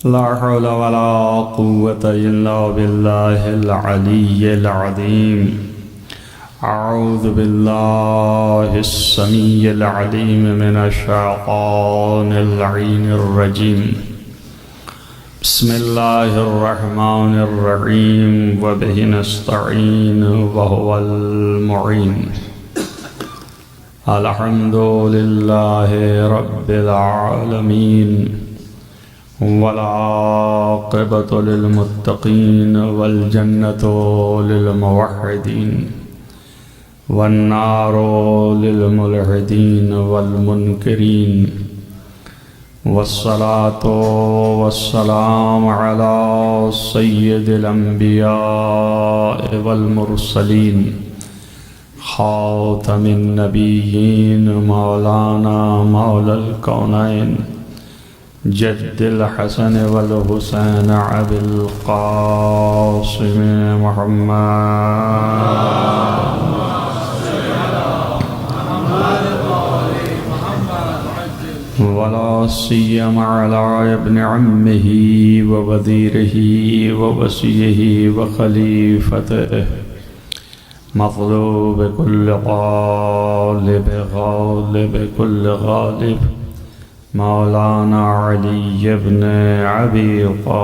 لا حول ولا قوة إلا بالله العلي العظيم. أعوذ بالله السميع العليم من الشيطان اللعين الرجيم. بسم الله الرحمن الرحيم وبه نستعين وهو المعين. الحمد لله رب العالمين والعاقبة للمتقين والجنة للموحدين والنار للملحدين والمنكرين، والصلاة والسلام على سيد الأنبياء والمرسلين خاتم النبيين مولانا مولى الكونين جد الحسن والحسين أبي القاسم محمد ولا سيما على ابن عمه ووزيره ووصيه وخليفته مطلوب كل غالب غالب كل غالب مولانا علي بن أبي طالب.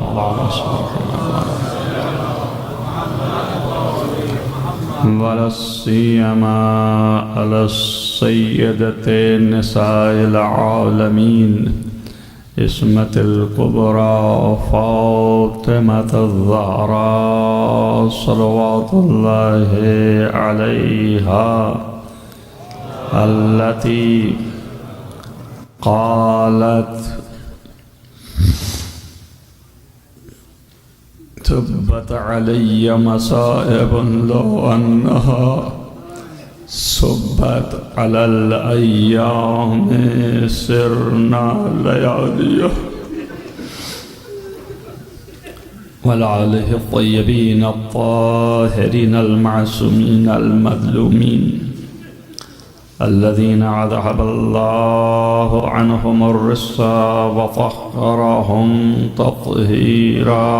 اللهم صل ولا سيما على السيدة نساء العالمين اسمة الكبرى فاطمة الزهراء صلوات الله عليها التي قالت تبت علي مصائب لو أنها صبت على الأيام سرنا لياليه. والآله الطيبين الطاهرين المعصومين المظلومين الذين أذهب الله عنهم الرجس وطهرهم تطهيرا.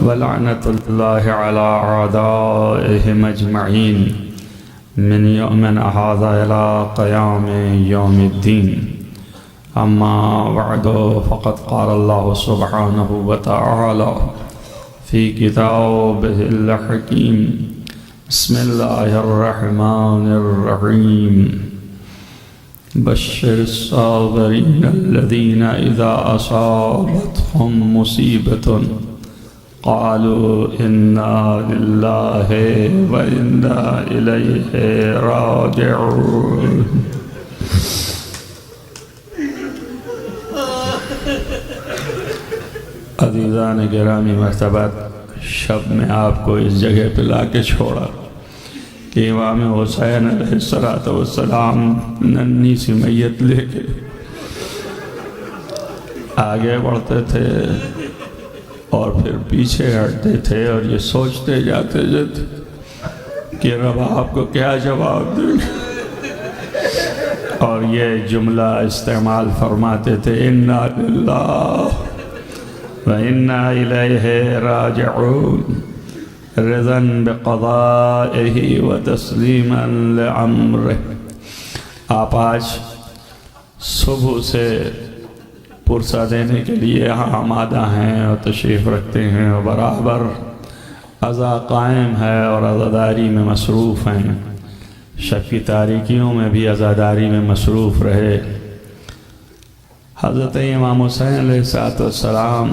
ولعنة الله على أعدائهم أجمعين من يومنا هذا إلى قيام يوم الدين. أما بعد، فقد قال الله سبحانه وتعالى في كتابه الحكيم: بسم الله الرحمن الرحيم. بشر الصابرين الذين إذا أصابتهم مصيبة قالوا إنا لله وإنا إليه راجعون. عزیزان گرامی مرتبہ، شب میں آپ کو اس جگہ پہ لا کے چھوڑا کہ امام حسین علیہ السلام ننھی سی میت لے کے آگے بڑھتے تھے اور پھر پیچھے ہٹتے تھے اور یہ سوچتے جاتے کہ رب آپ کو کیا جواب دیں، اور یہ جملہ استعمال فرماتے تھے: اِنَّا لِلَّهِ وَإِنَّا إِلَيْهِ رَاجِعُونَ، رضا بقضائه وتسلیما لأمره. آپ آج صبح سے پرسہ دینے کے لیے یہاں آمادہ ہیں اور تشریف رکھتے ہیں، اور برابر عزا قائم ہے اور عزاداری میں مصروف ہیں. شب کی تاریکیوں میں بھی عزاداری میں مصروف رہے. حضرت امام حسین علیہ السلام،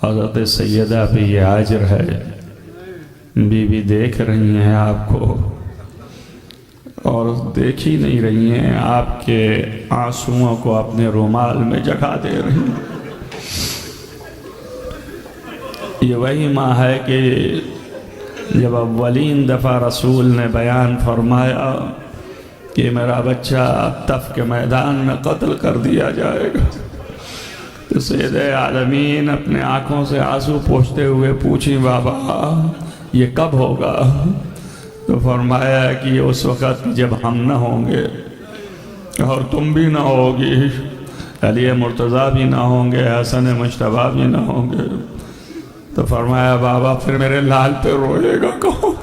حضرت سیدہ بھی یہ حاضر ہے، بی بی دیکھ رہی ہیں آپ کو، اور دیکھ ہی نہیں رہی ہیں، آپ کے آنسوؤں کو اپنے رومال میں جگہ دے رہی ہیں. یہ وہی ماں ہے کہ جب اولین دفعہ رسول نے بیان فرمایا کہ میرا بچہ تف کے میدان میں قتل کر دیا جائے گا، تو سید عالمین اپنے آنکھوں سے آنسو پوچھتے ہوئے پوچھی: بابا یہ کب ہوگا؟ تو فرمایا کہ اس وقت جب ہم نہ ہوں گے اور تم بھی نہ ہوگی، علی مرتضیٰ بھی نہ ہوں گے، حسن مجتبیٰ بھی نہ ہوں گے، تو فرمایا بابا پھر میرے لال پہ روئے گا کون؟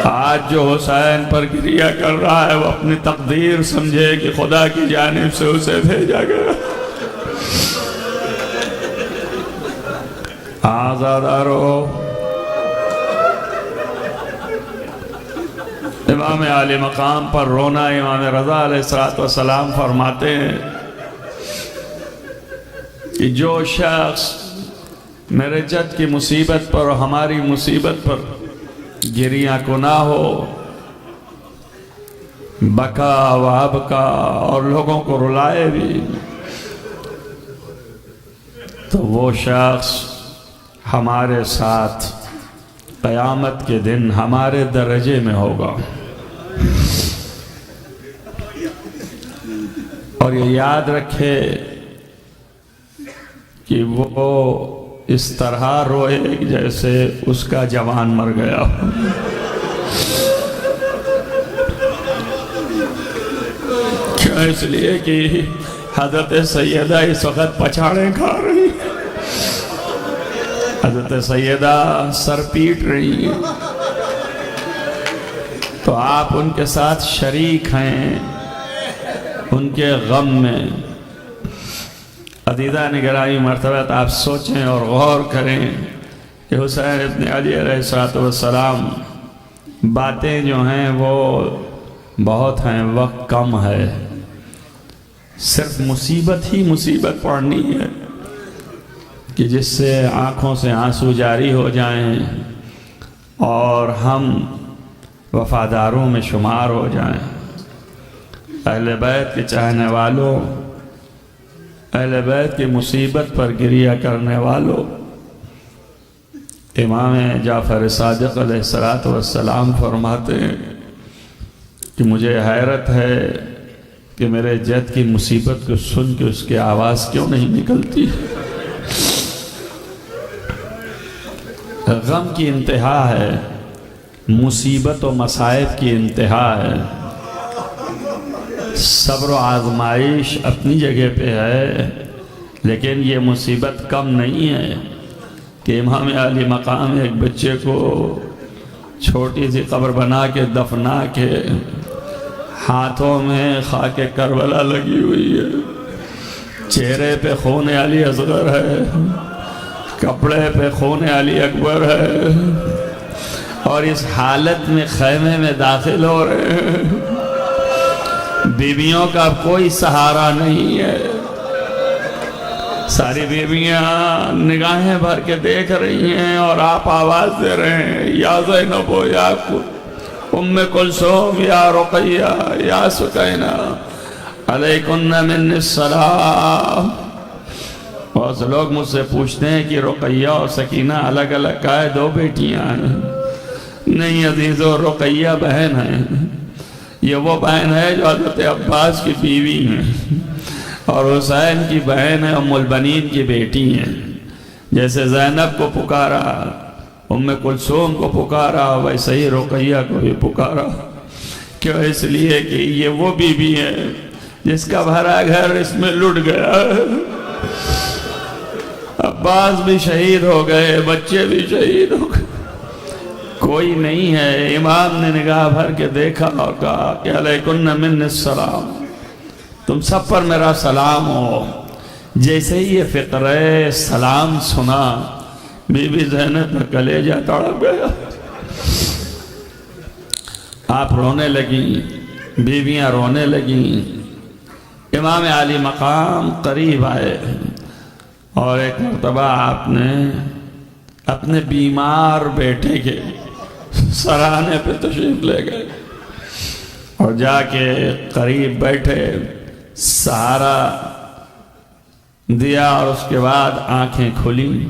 آج جو حسین پر گریہ کر رہا ہے وہ اپنی تقدیر سمجھے کہ خدا کی جانب سے اسے بھیجا گیا۔ آزادہ رہو۔ امام عالی مقام پر رونا، امام رضا علیہ السلام فرماتے ہیں کہ جو شخص میرے جد کی مصیبت پر اور ہماری مصیبت پر گریہ کناں ہو، بکا وابکا اور لوگوں کو رلائے بھی، تو وہ شخص ہمارے ساتھ قیامت کے دن ہمارے درجے میں ہوگا۔ اور یہ یاد رکھے کہ وہ اس طرح روئے جیسے اس کا جوان مر گیا۔ کیوں؟ اس لیے کہ حضرت سیدہ اس وقت پچھاڑیں کھا رہی، حضرت سیدہ سر پیٹ رہی ہیں، تو آپ ان کے ساتھ شریک ہیں ان کے غم میں۔ عزیزہ نگرامی مرتبہ آپ سوچیں اور غور کریں کہ حسین ابن علی علیہ السلام باتیں جو ہیں وہ بہت ہیں، وقت کم ہے، صرف مصیبت ہی مصیبت پڑھنی ہے کہ جس سے آنکھوں سے آنسو جاری ہو جائیں اور ہم وفاداروں میں شمار ہو جائیں۔ اہل بیت کے چاہنے والوں، اہل بیت کی مصیبت پر گریہ کرنے والوں، امام جعفر صادق علیہ السلام فرماتے ہیں کہ مجھے حیرت ہے کہ میرے جد کی مصیبت کو سن کے اس کی آواز کیوں نہیں نکلتی۔ غم کی انتہا ہے، مصیبت و مصائب کی انتہا ہے، صبر و آزمائش اپنی جگہ پہ ہے، لیکن یہ مصیبت کم نہیں ہے کہ امام عالی مقام ایک بچے کو چھوٹی سی قبر بنا کے دفنا کے ہاتھوں میں خاک کربلا لگی ہوئی ہے، چہرے پہ خون علی اصغر ہے، کپڑے پہ خون علی اکبر ہے، اور اس حالت میں خیمے میں داخل ہو رہے ہیں۔ بیویوں کا کوئی سہارا نہیں ہے، ساری بیویاں نگاہیں بھر کے دیکھ رہی ہیں اور آپ آواز دے رہے ہیں، یا زینب یا ام کلثوم یا رقیہ یا سکینہ علیکن من السلام۔ بہت سے لوگ مجھ سے پوچھتے ہیں کہ رقیہ اور سکینہ الگ الگ کا ہے، دو بیٹیاں ہیں۔ نہیں عزیزو، رقیہ بہن ہیں، یہ وہ بہن ہے جو حضرت عباس کی بیوی ہیں، اور حسین کی بہن ہے، ام البنین کی بیٹی ہیں۔ جیسے زینب کو پکارا، ام کلثوم کو پکارا، ویسے ہی رقیہ کو بھی پکارا۔ کیوں؟ اس لیے کہ یہ وہ بیوی ہے جس کا بھرا گھر اس میں لٹ گیا ہے۔ عباس بھی شہید ہو گئے، بچے بھی شہید ہو گئے، کوئی نہیں ہے۔ امام نے نگاہ بھر کے دیکھا اور کہا کہ علیکن من السلام، تم سب پر میرا سلام ہو۔ جیسے ہی یہ فقرہ سلام سنا، بی بی زینب کا کلیجہ تڑپ گیا، آپ رونے لگیں، بیویاں رونے لگیں۔ امام عالی مقام قریب آئے اور ایک مرتبہ آپ نے اپنے بیمار بیٹے کے سرانے پہ تشریف لے گئے اور جا کے قریب بیٹھے، سہارا دیا، اور اس کے بعد آنکھیں کھلی،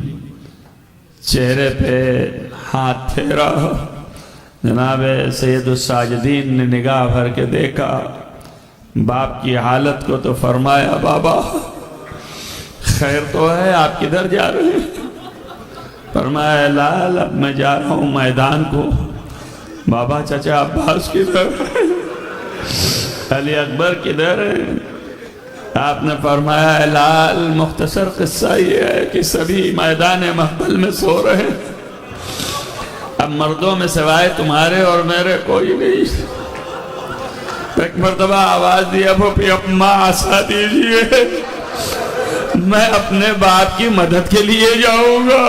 چہرے پہ ہاتھ پھیرا۔ جناب سید الساجدین نے نگاہ بھر کے دیکھا باپ کی حالت کو، تو فرمایا بابا خیر تو ہے، آپ کدھر جا رہے ہیں؟ فرمایا لال اب میں جا رہا ہوں میدان کو. بابا چچا عباس کدھر ہے؟ علی اکبر کدھر ہے؟ آپ نے فرمایا لال مختصر قصہ یہ ہے کہ سبھی میدان محفل میں سو رہے ہیں. اب مردوں میں سوائے تمہارے اور میرے کوئی نہیں. ایک مرتبہ آواز دیا پھوپھی اما آسا دیجئے میں اپنے باپ کی مدد کے لیے جاؤں گا.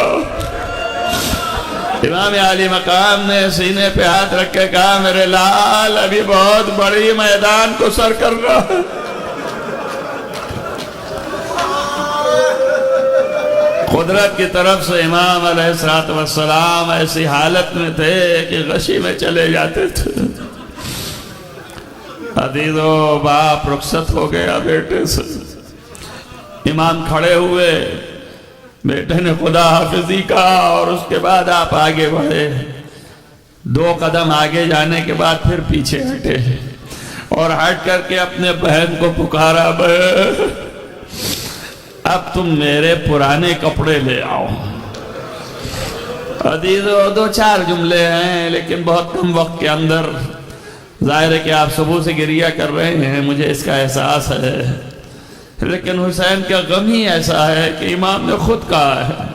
امام عالی مقام نے سینے پہ ہاتھ رکھ کے کہا میرے لال ابھی بہت بڑی میدان کو سر کر رہا ہے. قدرت کی طرف سے امام علیہ السلام ایسی حالت میں تھے کہ غشی میں چلے جاتے تھے. عزیزو باپ رخصت ہو گیا بیٹے سے. امام کھڑے ہوئے, بیٹے نے خدا حافظی کہا اور اس کے بعد آپ آگے بڑھے. 2 قدم آگے جانے کے بعد پھر پیچھے ہٹے اور ہٹ کر کے اپنے بہن کو پکارا بہن اب تم میرے پرانے کپڑے لے آؤ. عزیزو 2-4 جملے ہیں لیکن بہت کم وقت کے اندر. ظاہر ہے کہ آپ صبح سے گریہ کر رہے ہیں, مجھے اس کا احساس ہے, لیکن حسین کا غم ہی ایسا ہے کہ امام نے خود کہا ہے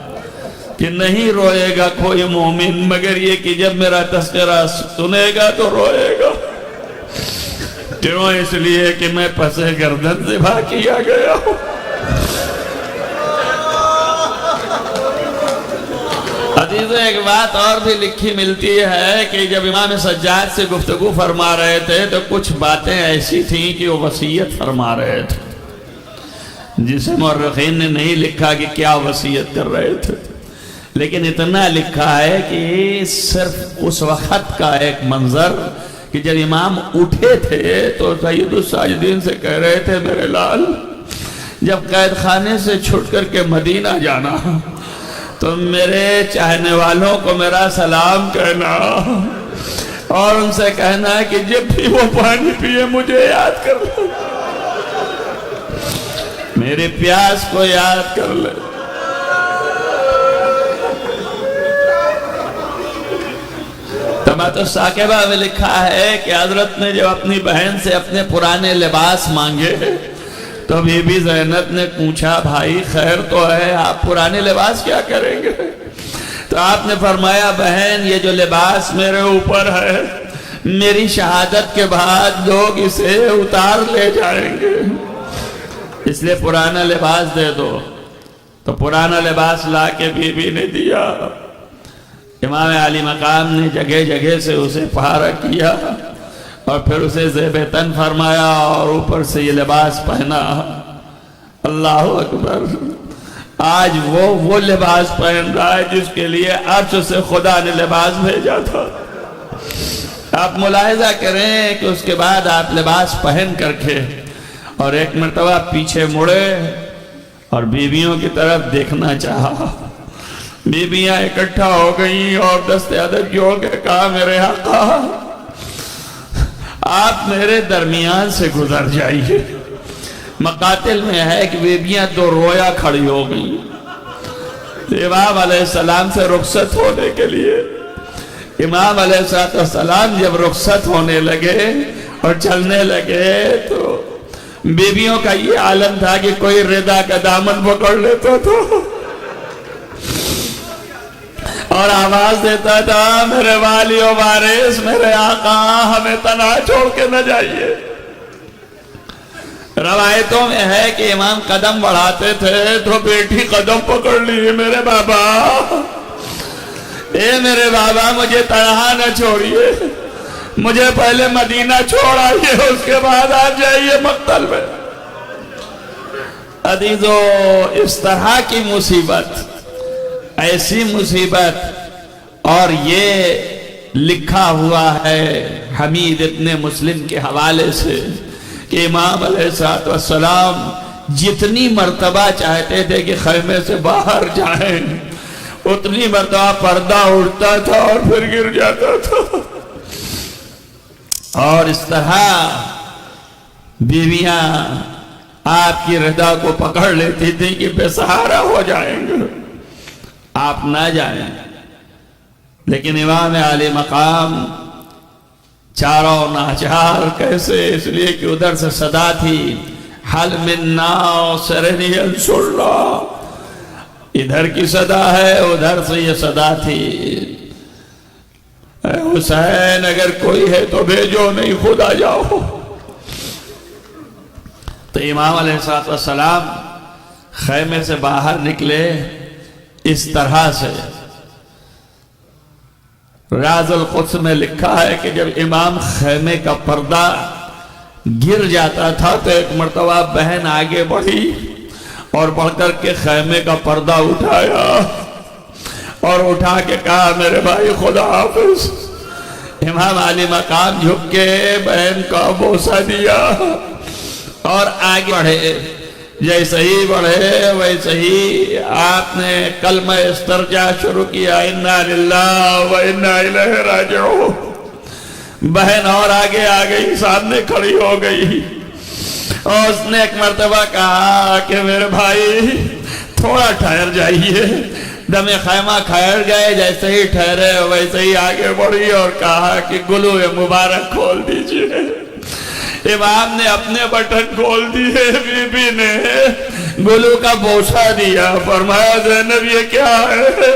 کہ نہیں روئے گا کوئی مومن مگر یہ کہ جب میرا تذکرہ سنے گا تو روئے گا. کیوں؟ اس لیے کہ میں پسے گردن ذبح کیا گیا ہوں. عزیزو ایک بات اور بھی لکھی ملتی ہے کہ جب امام سجاد سے گفتگو فرما رہے تھے تو کچھ باتیں ایسی تھیں کہ وہ وصیت فرما رہے تھے جسے مورخین نے نہیں لکھا کہ کیا وصیت کر رہے تھے, لیکن اتنا لکھا ہے کہ صرف اس وقت کا ایک منظر کہ جب امام اٹھے تھے تو سید الساجدین سے کہہ رہے تھے میرے لال جب قید خانے سے چھٹ کر کے مدینہ جانا تو میرے چاہنے والوں کو میرا سلام کہنا اور ان سے کہنا کہ جب بھی وہ پانی پیے مجھے یاد کر لے, میرے پیاس کو یاد کر لے. طبعت الثاقبہ میں لکھا ہے کہ حضرت نے جب اپنی بہن سے اپنے پرانے لباس مانگے تو بی بی زینب نے پوچھا بھائی خیر تو ہے, آپ پرانے لباس کیا کریں گے؟ تو آپ نے فرمایا بہن یہ جو لباس میرے اوپر ہے میری شہادت کے بعد لوگ اسے اتار لے جائیں گے, اس لیے پرانا لباس دے دو. تو پرانا لباس لا کے بی بی نے دیا. امام علی مقام نے جگہ جگہ سے اسے پہارا کیا اور پھر اسے زیب تن فرمایا اور اوپر سے یہ لباس پہنا. اللہ اکبر. آج وہ لباس پہن رہا ہے جس کے لیے عرش سے خدا نے لباس بھیجا تھا. آپ ملاحظہ کریں کہ اس کے بعد آپ لباس پہن کر کے اور ایک مرتبہ پیچھے مڑے اور بیویوں کی طرف دیکھنا چاہا. بیویاں اکٹھا ہو گئیں اور دست ادب جوڑ کے کہا میرے آقا آپ میرے درمیان سے گزر جائیے. مقاتل میں ہے کہ بیویاں 2 رویا کھڑی ہو گئیں. امام علیہ السلام سے رخصت ہونے کے لیے امام علیہ السلام جب رخصت ہونے لگے اور چلنے لگے تو بیویوں کا یہ عالم تھا کہ کوئی رضا کا دامن پکڑ لیتا تھا اور آواز دیتا تھا میرے والی و وارث میرے آقا ہمیں تنہا چھوڑ کے نہ جائیے. روایتوں میں ہے کہ امام قدم بڑھاتے تھے تو بیٹی قدم پکڑ لی میرے بابا اے میرے بابا مجھے تنہا نہ چھوڑیے, مجھے پہلے مدینہ چھوڑ آئیے اس کے بعد آ جائیے مقتل میں. عزیزو اس طرح کی مصیبت, ایسی مصیبت, اور یہ لکھا ہوا ہے حمید ابن مسلم کے حوالے سے کہ امام علیہ السلام جتنی مرتبہ چاہتے تھے کہ خیمے سے باہر جائیں اتنی مرتبہ پردہ اڑتا تھا اور پھر گر جاتا تھا. اور اس طرح بیویاں آپ کی رضا کو پکڑ لیتی تھی کہ بے سہارا ہو جائیں گے. آپ نہ جائیں. لیکن امام عالی مقام چاروں ناچار کیسے؟ اس لیے کہ ادھر سے صدا تھی حل من ناصر ینصر اللہ، ادھر کی صدا ہے، ادھر سے یہ صدا تھی اے حسین اگر کوئی ہے تو بھیجو، نہیں خود آ جاؤ. تو امام علیہ السلام خیمے سے باہر نکلے اس طرح سے. راز القدس میں لکھا ہے کہ جب امام خیمے کا پردہ گر جاتا تھا تو ایک مرتبہ بہن آگے بڑھی اور بڑھ کر کے خیمے کا پردہ اٹھایا اور اٹھا کے کہا میرے بھائی خدا حافظ. امام عالی مقام جھک کے بہن کا بوسہ دیا اور آگے بڑھے. جیسے ہی بڑھے ویسے ہی آپ نے کلمہ استرجاع شروع کیا، انا للہ و انا الیہ راجعون. بہن اور آگے آ گئی، سامنے کھڑی ہو گئی اور اس نے ایک مرتبہ کہا کہ میرے بھائی تھوڑا ٹھہر جائیے. دم خیمہ ٹھہر گئے، جیسے ہی ٹھہرے ویسے ہی آگے بڑھی اور کہا کہ گلو مبارک کھول دیجئے. امام نے اپنے بٹن کھول دیے، بی بی نے گلو کا بوسہ دیا. فرمایا زینب یہ کیا ہے؟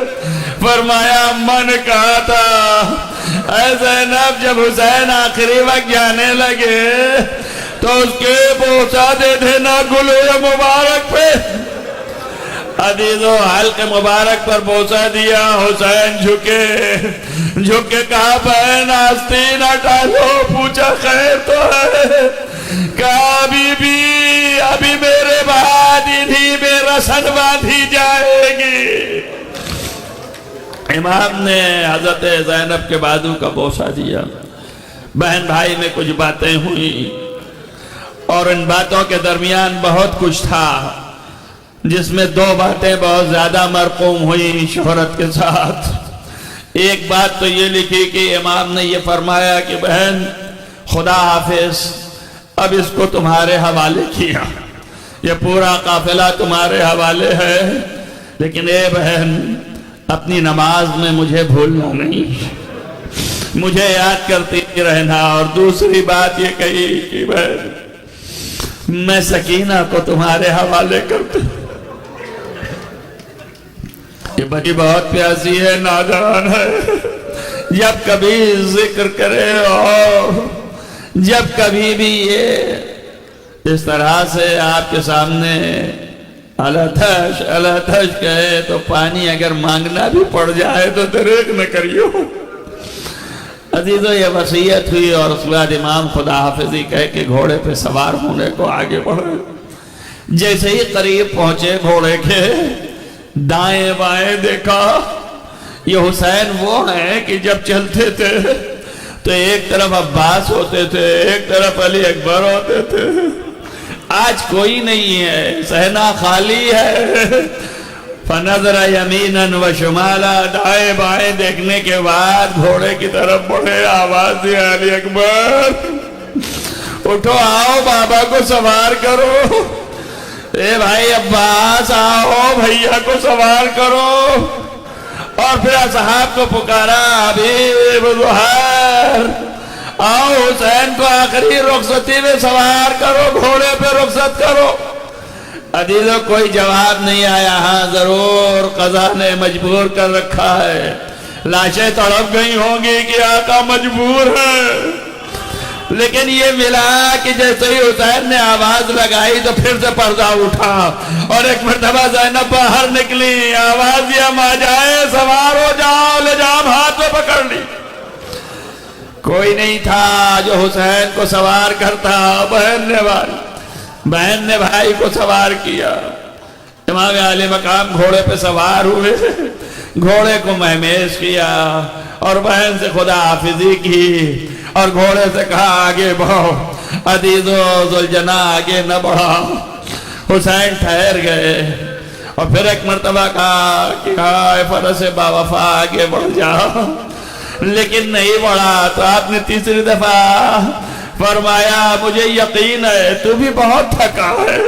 فرمایا اماں نے کہا تھا اے زینب جب حسین آخری وقت جانے لگے تو اس کے بوسہ دے دینا گلو مبارک پہ. عزیزو حلق مبارک پر بوسہ دیا. حسین جھک کے کہا بہن آستین ہٹا لو. پوچھا خیر تو ہے؟ کہا بی بی ابھی میرے بعد انہی میں رسن باندھی جائے گی. امام نے حضرت زینب کے بازو کا بوسہ دیا. بہن بھائی میں کچھ باتیں ہوئی اور ان باتوں کے درمیان بہت کچھ تھا جس میں دو باتیں بہت زیادہ مرقوم ہوئی شہرت کے ساتھ. ایک بات تو یہ لکھی کہ امام نے یہ فرمایا کہ بہن خدا حافظ، اب اس کو تمہارے حوالے کیا، یہ پورا قافلہ تمہارے حوالے ہے، لیکن اے بہن اپنی نماز میں مجھے بھولنا نہیں، مجھے یاد کرتی رہنا. اور دوسری بات یہ کہی کہ بہن میں سکینہ کو تمہارے حوالے کرتی. یہ بچی بہت پیاسی ہے، نادان ہے، جب کبھی ذکر کرے اور جب کبھی بھی یہ اس طرح سے آپ کے سامنے الاتش کہے تو پانی اگر مانگنا بھی پڑ جائے تو دریغ نہ کریو. عزیزو یہ وصیت ہوئی اور اس بعد امام خدا حافظی کہہ کے گھوڑے پہ سوار ہونے کو آگے بڑھے. جیسے ہی قریب پہنچے گھوڑے کے دائیں بائیں دیکھا. یہ حسین وہ ہیں کہ جب چلتے تھے تو ایک طرف عباس ہوتے تھے، ایک طرف علی اکبر ہوتے تھے. آج کوئی نہیں ہے، صحنہ خالی ہے. فنظر یمینا و شمالا، دائیں بائیں دیکھنے کے بعد گھوڑے کی طرف بڑھے. آواز دی علی اکبر اٹھو آؤ بابا کو سوار کرو. اے بھائی عباس آؤ بھیا کو سوار کرو. اور پھر اصحاب کو پکارا حبیب ظہر آؤ حسین کو آخری رخصتی میں سوار کرو، گھوڑے پہ رخصت کرو. عزیزو کوئی جواب نہیں آیا. ہاں ضرور قضا نے مجبور کر رکھا ہے. لاشیں تڑپ گئی ہوں گی کہ آقا مجبور ہے، لیکن یہ ملا کہ جیسے ہی حسین نے آواز لگائی تو پھر سے پردہ اٹھا اور ایک مرتبہ زینب باہر نکلی. آواز دیا ماں جائے سوار ہو جاؤ، لے جام ہاتھ میں پکڑ لی. کوئی نہیں تھا جو حسین کو سوار کرتا. بہن نے بھائی کو سوار کیا. امام عالی مقام گھوڑے پہ سوار ہوئے، گھوڑے کو مہمیز کیا اور بہن سے خدا حافظی کی اور گھوڑے سے کہا آگے بڑھو. عزیزو ذوالجناح آگے نہ بڑھا. حسین ٹھہر گئے اور پھر ایک مرتبہ کہا کہ اے فرس باوفا آگے بڑھ جا، لیکن نہیں بڑھا. تو آپ نے تیسری دفعہ فرمایا مجھے یقین ہے تو بھی بہت تھکا ہے،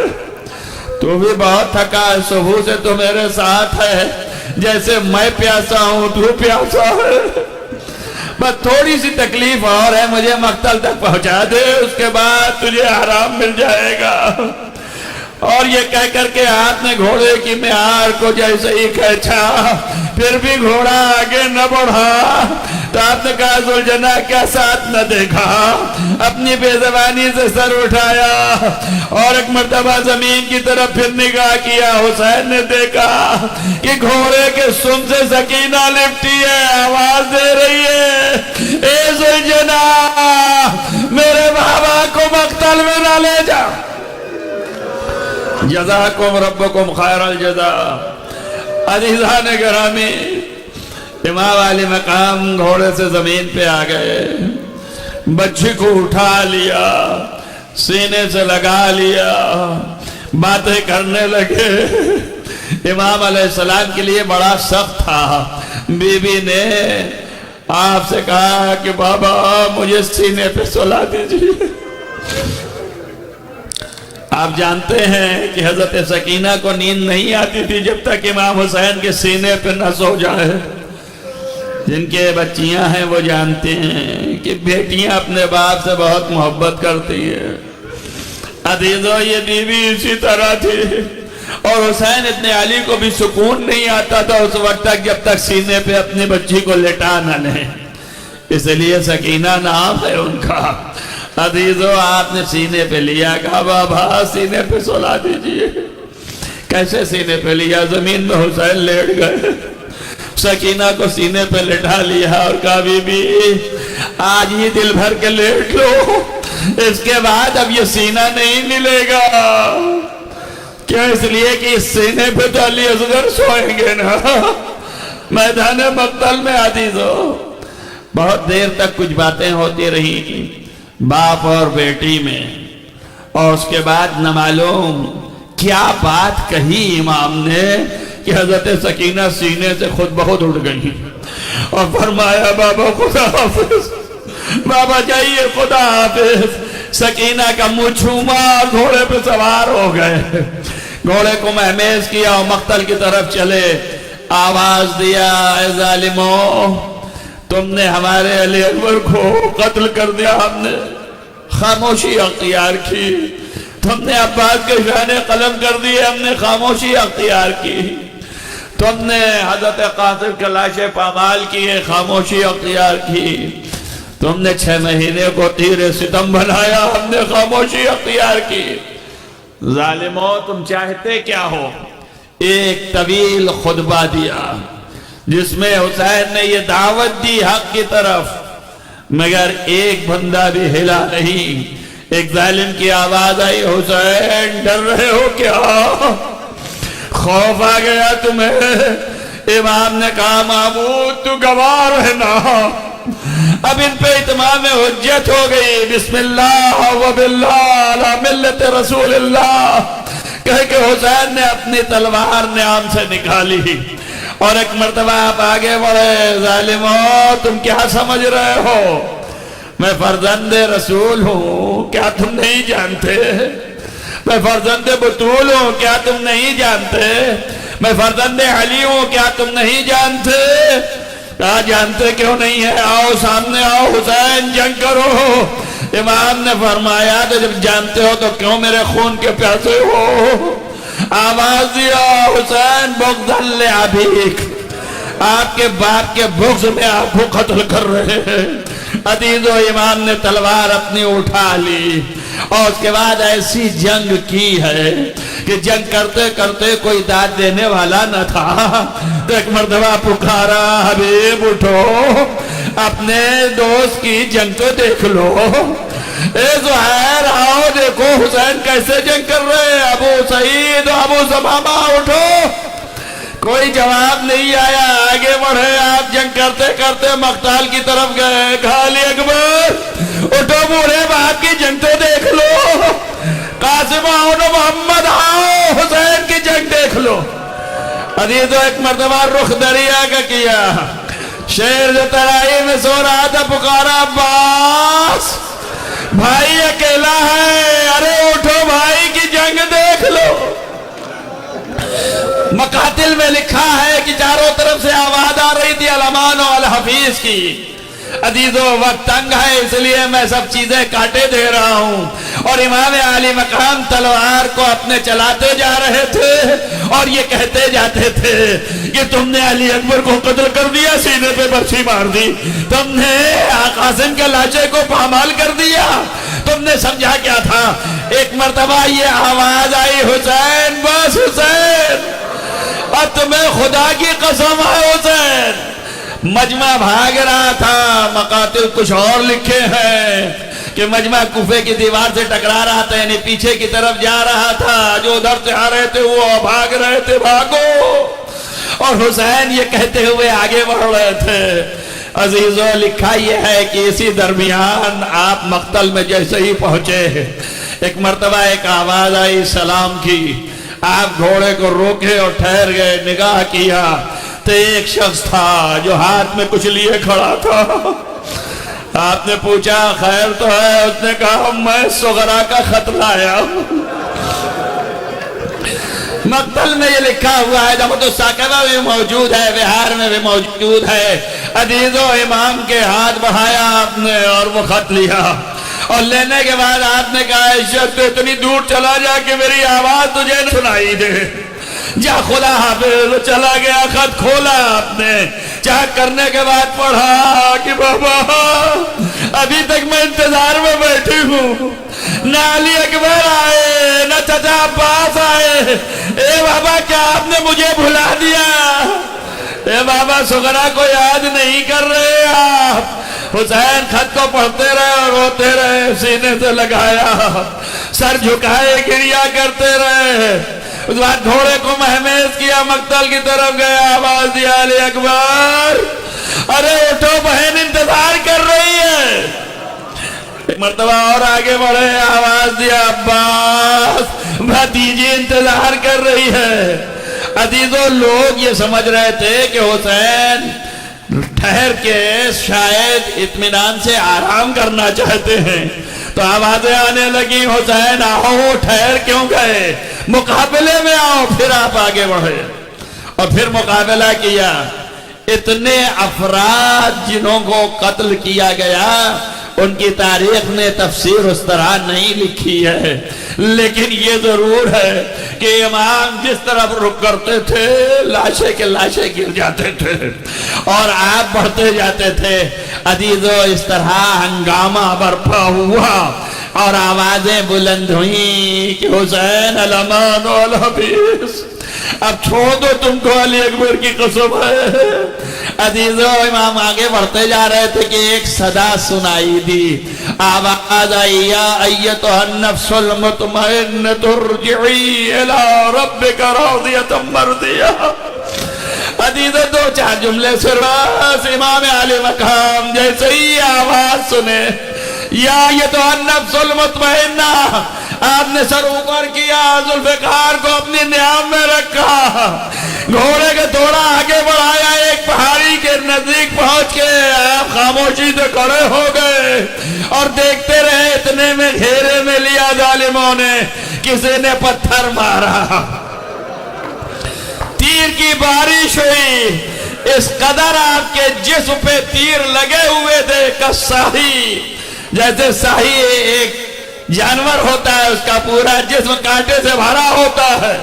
تو بھی بہت تھکا ہے، صبح سے تو میرے ساتھ ہے، جیسے میں پیاسا ہوں تو پیاسا ہے، بس تھوڑی سی تکلیف اور ہے، مجھے مقتل تک پہنچا دے، اس کے بعد تجھے آرام مل جائے گا۔ اور یہ کہہ کر کے آپ نے گھوڑے کی معیار کو جیسے ہی کھینچا، پھر بھی گھوڑا آگے نہ بڑھا، تو آپ نے کہا ذوالجناح کیا ساتھ نہ دیکھا، اپنی بے زبانی سے سر اٹھایا اور ایک مرتبہ زمین کی طرف پھر نگاہ کیا۔ حسین نے دیکھا کہ گھوڑے کے سم سے سکینہ لپٹی ہے، آواز دے رہی ہے، اے ذوالجناح میرے بابا کو مقتل میں نہ لے جا، جزاکم ربکم خیر الجزاء۔ عزیزان گرامی، امام علی مقام گھوڑے سے زمین پہ آ گئے، بچی کو اٹھا لیا، سینے سے لگا لیا، باتیں کرنے لگے۔ امام علیہ السلام کے لیے بڑا سخت تھا، بی بی نے آپ سے کہا کہ بابا مجھے سینے پہ سلا دیجیے۔ آپ جانتے ہیں کہ حضرت سکینہ کو نیند نہیں آتی تھی جب تک امام حسین کے سینے پہ نہ سو جائے۔ جن کے بچیاں ہیں وہ جانتے ہیں کہ بیٹیاں اپنے باپ سے بہت محبت کرتی ہیں۔ عزیزو یہ بیوی اسی طرح تھی، اور حسین ابن علی کو بھی سکون نہیں آتا تھا اس وقت تک جب تک سینے پہ اپنی بچی کو لٹا نہ لیں، اس لیے سکینہ نام ہے ان کا۔ عزیزو آپ نے سینے پہ لیا، کہا بابا سینے پہ سلا دیجئے۔ کیسے سینے پہ لیا؟ زمین میں حسین لیٹ گئے، سکینہ کو سینے پہ لٹا لیا اور کہا بی بی آج ہی دل بھر کے لیٹ لو، اس کے بعد اب یہ سینہ نہیں ملے گا۔ کیا؟ اس لیے کہ اس سینے پہ تو علی اصغر سوئیں گے نا میدان مقتل میں۔ عزیزو بہت دیر تک کچھ باتیں ہوتی رہی باپ اور بیٹی میں، اور اس کے بعد نہ معلوم کیا بات کہی امام نے کہ حضرت سکینہ سینے سے خود بخود اٹھ گئی اور فرمایا بابا خدا حافظ، بابا جائیے خدا حافظ۔ سکینہ کا منہ چھوما، گھوڑے پہ سوار ہو گئے، گھوڑے کو مہمیز کیا اور مقتل کی طرف چلے۔ آواز دیا اے ظالموں، تم نے ہمارے علی اکبر کو قتل کر دیا، ہم نے خاموشی اختیار کی، تم نے عباس کے شانے قلم کر دیے، ہم نے خاموشی اختیار کی، تم نے حضرت قاسم کے لاشیں پامال کیے، خاموشی اختیار کی، تم نے 6 مہینے کو تیر ستم بنایا، ہم نے خاموشی اختیار کی۔ ظالموں تم چاہتے کیا ہو؟ ایک طویل خطبہ دیا جس میں حسین نے یہ دعوت دی حق کی طرف، مگر ایک بندہ بھی ہلا نہیں۔ ایک ظالم کی آواز آئی، حسین ڈر رہے ہو کیا؟ خوف آ گیا تمہیں؟ امام نے کہا معبود تو گواہ رہنا، اب ان پہ اتمام حجت ہو گئی، بسم اللہ و باللہ علی ملت رسول اللہ کہہ کہ حسین نے اپنی تلوار نیام سے نکالی اور ایک مرتبہ آپ آگے بڑھے۔ ظالموں تم کیا سمجھ رہے ہو؟ میں فرزند رسول ہوں، کیا تم نہیں جانتے؟ میں فرزند بطول ہوں، کیا تم نہیں جانتے؟ میں فرزند علی ہوں، کیا تم نہیں جانتے؟ کہا جانتے کیوں نہیں ہے؟ آؤ سامنے آؤ، حسین جنگ کرو۔ امام نے فرمایا تو جب جانتے ہو تو کیوں میرے خون کے پیاسے ہو؟ آواز دیا حسین بغضا لابیک، آپ کے باپ کے بغض میں آپ کو قتل کر رہے ہیں۔ عزیزو امام نے تلوار اپنی اٹھا لی اور اس کے بعد ایسی جنگ کی ہے کہ جنگ کرتے کرتے کوئی داد دینے والا نہ تھا، تو ایک مرتبہ پکارا حبیب اٹھو، اپنے دوست کی جنگ تو دیکھ لو۔ اے زہیر آؤ دیکھو حسین کیسے جنگ کر رہے ہیں، ابو سعید و ابو ثمامہ اٹھو۔ کوئی جواب نہیں آیا، آگے بڑھے، آپ جنگ کرتے کرتے مقتل کی طرف گئے۔ کہا علی اکبر اٹھو، بوڑھے باپ کی جنگ تو دیکھ لو، قاسم آؤ نو محمد آؤ، حسین کی جنگ دیکھ لو۔ عزیزو ایک مرتبہ رخ دریا کا کیا، شیر جو ترائی میں سو رہا تھا پکارا عباس بھائی اکیلا ہے، ارے اٹھو بھائی کی جنگ دیکھ لو۔ مقاتل میں لکھا ہے کہ چاروں طرف سے آواز آ رہی تھی الامان و الحفیظ کی۔ عزیزو وقت تنگ ہے اس لیے میں سب چیزیں کاٹے دے رہا ہوں، اور امام عالی مقام تلوار کو اپنے چلاتے جا رہے تھے اور یہ کہتے جاتے تھے کہ تم نے علی اکبر کو قتل کر دیا، سینے پہ برچھی مار دی، تم نے قاسم کے لاشے کو پامال کر دیا، تم نے سمجھا کیا تھا؟ ایک مرتبہ یہ آواز آئی حسین بس حسین، اور تمہیں خدا کی قسم ہے حسین۔ مجمع بھاگ رہا تھا، مقاتل کچھ اور لکھے ہیں کہ مجمع کوفے کی دیوار سے ٹکرا رہا تھا، یعنی پیچھے کی طرف جا رہا تھا، جو ادھر سے آ رہے تھے وہ بھاگ رہے تھے بھاگو، اور حسین یہ کہتے ہوئے آگے بڑھ رہے تھے۔ عزیزو لکھا یہ ہے کہ اسی درمیان آپ مقتل میں جیسے ہی پہنچے، ایک مرتبہ ایک آواز آئی سلام کی، آپ گھوڑے کو روکے اور ٹھہر گئے، نگاہ کیا تو ایک شخص تھا جو ہاتھ میں کچھ لیے کھڑا تھا۔ آپ نے پوچھا خیر تو ہے؟ اس نے کہا میں صغرا کا خط لایا۔ مقتل میں یہ لکھا ہوا ہے، جب تو ساکبہ بھی موجود ہے، بہار میں بھی موجود ہے۔ عزیزو امام کے ہاتھ بڑھایا آپ نے اور وہ خط لیا، اور لینے کے بعد آپ نے کہا اس شخص اتنی دور چلا جا کہ میری آواز تجھے نہ سنائی دے، جا خدا حافظ۔ چلا گیا، خط کھولا آپ نے، چیک کرنے کے بعد پڑھا کہ بابا ابھی تک میں انتظار میں بیٹھی ہوں، نہ علی اکبر آئے نہ چچا عباس آئے، اے بابا کیا آپ نے مجھے بھلا دیا؟ اے بابا صغرا کو یاد نہیں کر رہے آپ؟ حسین خط کو پڑھتے رہے اور روتے رہے، سینے سے لگایا، سر جھکائے گریا کرتے رہے۔ اس بعد گھوڑے کو مہمیز کیا، مقتل کی طرف گیا، آواز دیا علی اکبر ارے اٹھو بہن انتظار کر رہی ہے۔ ایک مرتبہ اور آگے بڑھے، آواز دیا عباس بھتیجی انتظار کر رہی ہے۔ عزیزو لوگ یہ سمجھ رہے تھے کہ حسین ٹھہر کے شاید اطمینان سے آرام کرنا چاہتے ہیں، تو آوازیں آنے لگی حسین آؤ، ٹھہر کیوں گئے، مقابلے میں آؤ۔ پھر آپ آگے بڑھے اور پھر مقابلہ کیا۔ اتنے افراد جنہوں کو قتل کیا گیا ان کی تاریخ نے تفسیر اس طرح نہیں لکھی ہے، لیکن یہ ضرور ہے کہ امام جس طرف رک کرتے تھے لاشیں کے لاشیں گر جاتے تھے اور آپ بڑھتے جاتے تھے۔ عزیزو اس طرح ہنگامہ برپا ہوا اور آوازیں بلند ہوئیں کہ حسین الامان و الحفیظ، اب چھوڑ دو تم کو علی اکبر کی قسم ہے۔ عزیزو امام آگے بڑھتے جا رہے تھے کہ ایک صدا سنائی دی، آواز آئی یا ایتھا النفس المطمئنۃ ارجعی الی ربک راضیۃ مرضیہ۔ عزیزو دو چار جملے سے بس امام علی مقام جیسے ہی آواز سنے یا ایتھا النفس المطمئنہ، آپ نے سر اوپر کیا، ذوالفقار کو اپنی نیام میں رکھا، گھوڑے کے تھوڑا آگے بڑھایا، ایک پہاڑی کے نزدیک پہنچ کے آپ خاموشی سے کھڑے ہو گئے اور دیکھتے رہے۔ اتنے میں گھیرے میں لیا ظالموں نے، کسی نے پتھر مارا، تیر کی بارش ہوئی، اس قدر آپ کے جسم پہ تیر لگے ہوئے تھے کہ ساہی، جیسے ساہی ایک جانور ہوتا ہے اس کا پورا جسم کانٹے سے بھرا ہوتا ہے،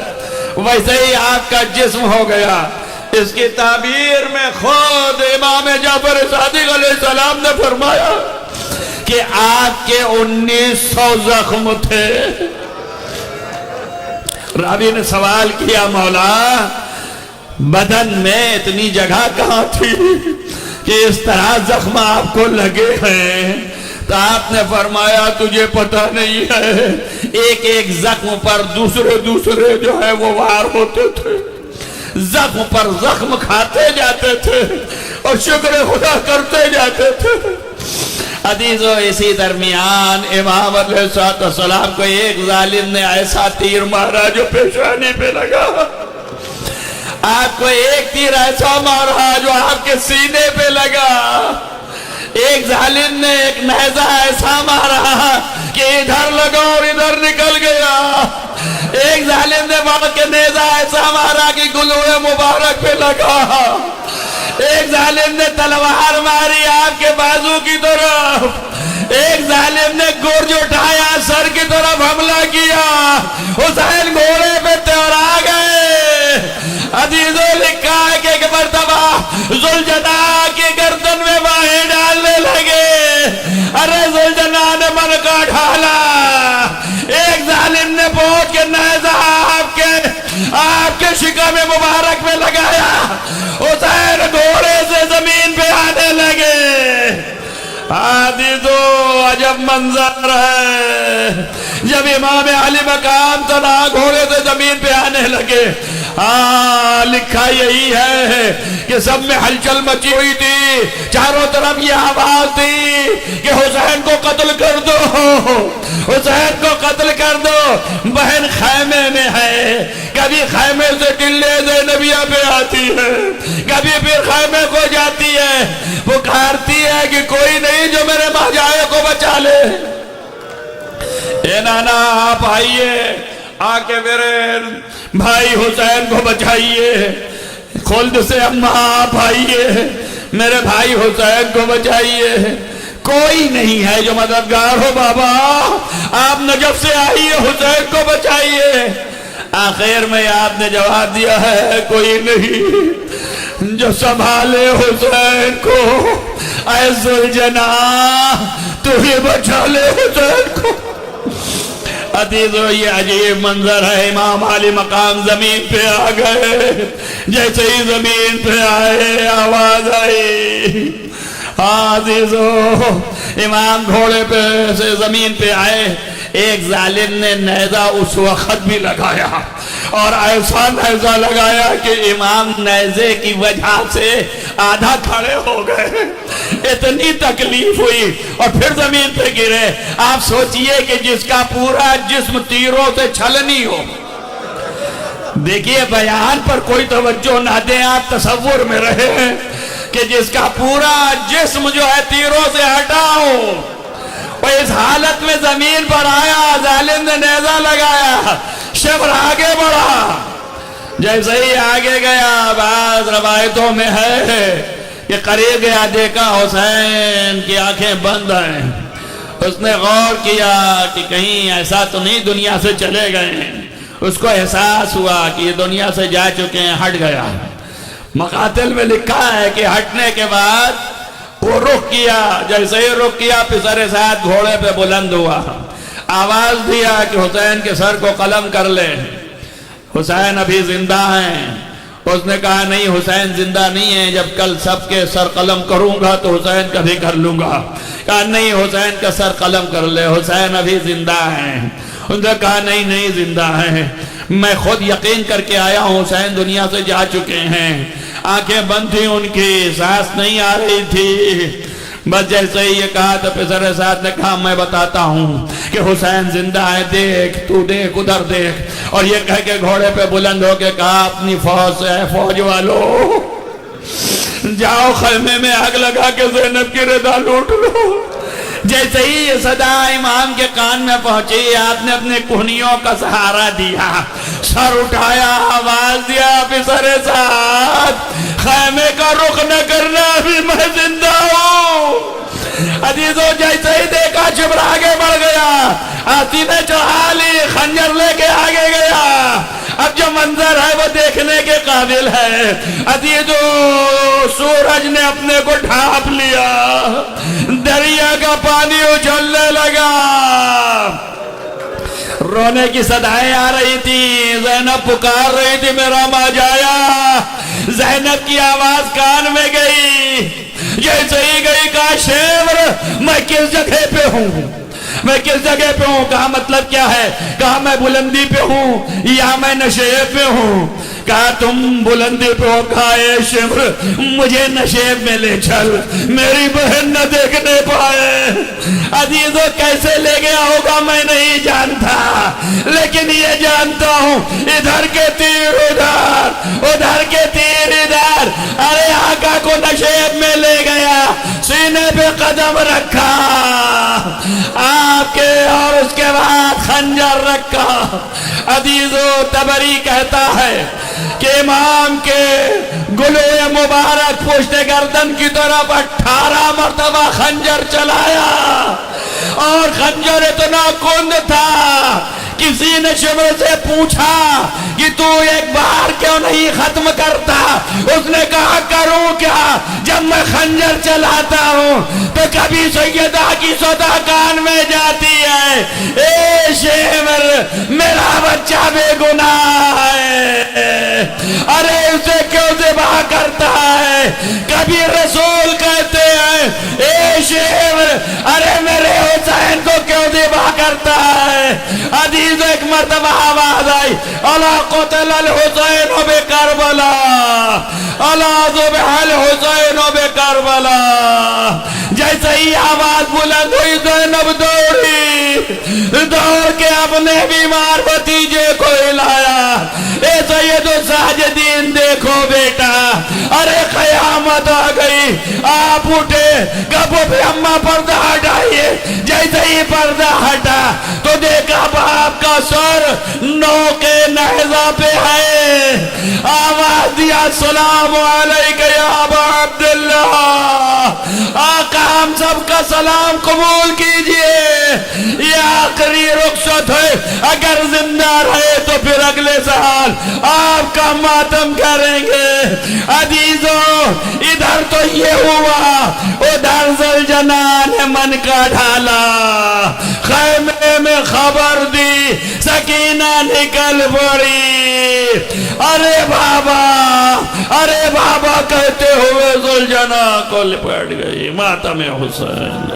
ویسے ہی آپ کا جسم ہو گیا۔ اس کی تعبیر میں خود امام جعفر صادق علیہ السلام نے فرمایا کہ آپ کے 1900 زخم تھے۔ راوی نے سوال کیا مولا بدن میں اتنی جگہ کہاں تھی کہ اس طرح زخم آپ کو لگے ہیں؟ تو آپ نے فرمایا تجھے پتہ نہیں ہے، ایک ایک زخم پر دوسرے جو ہے وہ وار ہوتے تھے، زخم پر زخم کھاتے جاتے تھے اور شکر خدا کرتے جاتے تھے۔ عزیزو اسی درمیان امام علیہ السلام کو ایک ظالم نے ایسا تیر مارا جو پیشانی پہ لگا، آپ کو ایک تیر ایسا مارا جو آپ کے سینے پہ لگا، ایک ظالم نے ایک نیزہ ایسا مارا کہ ادھر لگا اور ادھر نکل گیا، ایک ظالم ظالم نے وہاں کے نیزہ ایسا مارا کہ گلوڑ مبارک پہ لگا، ایک ظالم نے تلوار ماری آپ کے بازو کی طرف، ایک ظالم نے گرج اٹھایا سر کی طرف حملہ کیا، حسین گھوڑے پہ دوڑا گئے۔ عزیزوں لکھا ہے کہ ایک مرتبہ ذوالجنا کی گردن میں باہیں ڈالنے لگے، ارے ذوالجنا نے من کا ڈھالا، ایک ظالم نے پہنچ کے نیزہ آپ کے شکم مبارک میں لگایا، حسین گھوڑے سے زمین پہ آنے لگے۔ عزیزو عجب منظر ہے، جب امام علی مقام تنا گھوڑے سے زمین پہ آنے لگے، لکھا یہی ہے کہ سب میں ہلچل مچی ہوئی تھی، چاروں طرف یہ آواز تھی کہ حسین کو قتل کر دو، حسین کو قتل کر دو۔ بہن خیمے میں ہے، کبھی خیمے سے ٹلے زینبیہ پہ آتی ہے، کبھی پھر خیمے کو جاتی ہے، پکارتی ہے کہ کوئی نہیں جو میرے ماجائے کو بچا لے۔ اے نانا آپ آئیے، آ کے میرے بھائی حسین کو بچائیے۔ خلد سے اماں آپ آئیے، میرے بھائی حسین کو بچائیے۔ کوئی نہیں ہے جو مددگار ہو، بابا آپ نجف سے آئیے، حسین کو بچائیے۔ آخر میں آپ نے جواب دیا ہے کوئی نہیں جو سنبھالے حسین کو، اے ذوالجنا تو ہی بچا لے حسین کو۔ عزیزو یہ عجیب منظر ہے، امام علی مقام زمین پہ آ گئے، جیسے ہی زمین پہ آئے آواز آئی۔ عزیزو امام گھوڑے پہ سے زمین پہ آئے، ایک ظالم نے نیزہ اس وقت بھی لگایا، اور ایسا نیزہ لگایا کہ امام نیزے کی وجہ سے آدھا کھڑے ہو گئے، اتنی تکلیف ہوئی، اور پھر زمین پہ گرے۔ آپ سوچئے کہ جس کا پورا جسم تیروں سے چھلنی ہو، دیکھیے بیان پر کوئی توجہ نہ دیں، آپ تصور میں رہے کہ جس کا پورا جسم جو ہے تیروں سے ہٹا ہو، وہ اس حالت میں زمین پر آیا، ظالم نے نیزہ لگایا، شبر آگے بڑھا، جیسے ہی آگے گیا بعض روایتوں میں ہے کہ قریب گیا، دیکھا حسین کی آنکھیں بند ہیں، اس نے غور کیا کہ کہیں ایسا تو نہیں دنیا سے چلے گئے ہیں، اس کو احساس ہوا کہ یہ دنیا سے جا چکے ہیں، ہٹ گیا۔ مقاتل میں لکھا ہے کہ ہٹنے کے بعد وہ رخ کیا، جیسے ہی رخ کیا پسر ساتھ گھوڑے پہ بلند ہوا، آواز دیا کہ حسین کے سر کو قلم کر لے، حسین ابھی زندہ ہیں۔ اس نے کہا نہیں حسین زندہ نہیں ہے، جب کل سب کے سر قلم کروں گا تو حسین کا بھی کر لوں گا۔ کہا نہیں حسین کا سر قلم کر لے، حسین ابھی زندہ ہیں۔ اس نے کہا نہیں زندہ ہیں، میں خود یقین کر کے آیا ہوں حسین دنیا سے جا چکے ہیں۔ آنکھیں بند تھی ان کی، سانس نہیں آ رہی تھی، بس جیسے ہی یہ کہا تو پسر ساتھ نے کہا میں بتاتا ہوں کہ حسین زندہ ہے، دیکھ تو دیکھ ادھر دیکھ، اور یہ کہہ کے گھوڑے پہ بلند ہو کے کہا اپنی فوج سے فوج والو جاؤ خیمے میں آگ لگا کے زینب کی رضا لوٹ لو۔ جیسے ہی یہ صدا امام کے کان میں پہنچی، آپ نے اپنے کہنیوں کا سہارا دیا، سر اٹھایا، آواز دیا پسر ساتھ خیمے کا رخ نہ کرنا، ابھی میں زندہ ہوں۔ عزیزو جیسے ہی دیکھا شبر آگے بڑھ گیا، آستینیں چڑھا لی، خنجر لے کے آگے گیا۔ اب جو منظر ہے وہ دیکھنے کے قابل ہے۔ عزیزو سورج نے اپنے کو ڈھانپ لیا، دریا کا پانی اچھلنے لگا، رونے کی صدائیں آ رہی تھی، زینب پکار رہی تھی میرا ماجایا۔ زینب کی آواز کان میں گئی، جیسے ہی گئی کہا شیور میں کس جگہ پہ ہوں، میں کس جگہ پہ ہوں؟ کہا مطلب کیا ہے؟ کہا میں بلندی پہ ہوں یا میں نشیب پہ ہوں؟ کہا تم بلندی پہ ہو، کہا اے شمر مجھے نشیب میں لے چل، میری بہن نہ دیکھنے پائے۔ عزیزو کیسے لے گیا ہوگا میں نہیں جانتا، لیکن یہ جانتا ہوں ادھر کے تیر ادھر، ادھر کے تیر ادھر، ارے آقا کو نشیب میں لے گیا، سینے پہ قدم رکھا آپ کے، اور اس کے بعد خنجر رکھا۔ عزیزو تبری کہتا ہے کہ امام کے گلوئے مبارک پشت گردن کی طرف 18 مرتبہ خنجر چلایا، اور خنجر اتنا کند تھا کسی نے شمر سے پوچھا کہ تو ایک بار کیوں نہیں ختم کرتا؟ اس نے کہا کروں کیا؟ جب میں خنجر چلاتا ہوں تو کبھی سیدہ کی صدا کان میں جاتی ہے، اے شمر میرا بچہ بے گناہ ہے، ارے اسے کیوں ذبح کرتا ہے؟ کبھی رسول کہتے ہیں اے شمر ارے میرے حسین کو کیوں ذبح کرتا ہے؟ عزیز ایک مرتبہ آواز آئی، الا قتل الحسین بکربلا، الا ذبح الحسین بکربلا۔ جیسے ہی آواز بلند ہوئی زینب دوڑ کے اپنے بیمار بھتیجے کو ہلایا، اے سید الساجدین دیکھو بیٹا، ارے قیامت آ گئی، آپ اٹھے، کبو بھی اماں پردہ ہٹائیے۔ جیسے ہی پردہ ہٹا تو دیکھا باپ کا سر نوکے نیزہ پہ ہے، آواز دیا السلام علیکہ یا ابا عبداللہ، آقا ہم سب کا سلام قبول کیجئے، یہ آخری رخصت ہے، اگر زندہ رہے تو پھر اگلے سال آپ کا ماتم کریں گے۔ عزیزوں ادھر تو یہ ہوا، ادھر زلجنان نے من کا ڈھالا، خیمے میں خبر دی، سکینہ نکل پڑی، ارے بابا کہتے ہوئے زلجنان کو لپٹ گئی، ماتم حسین۔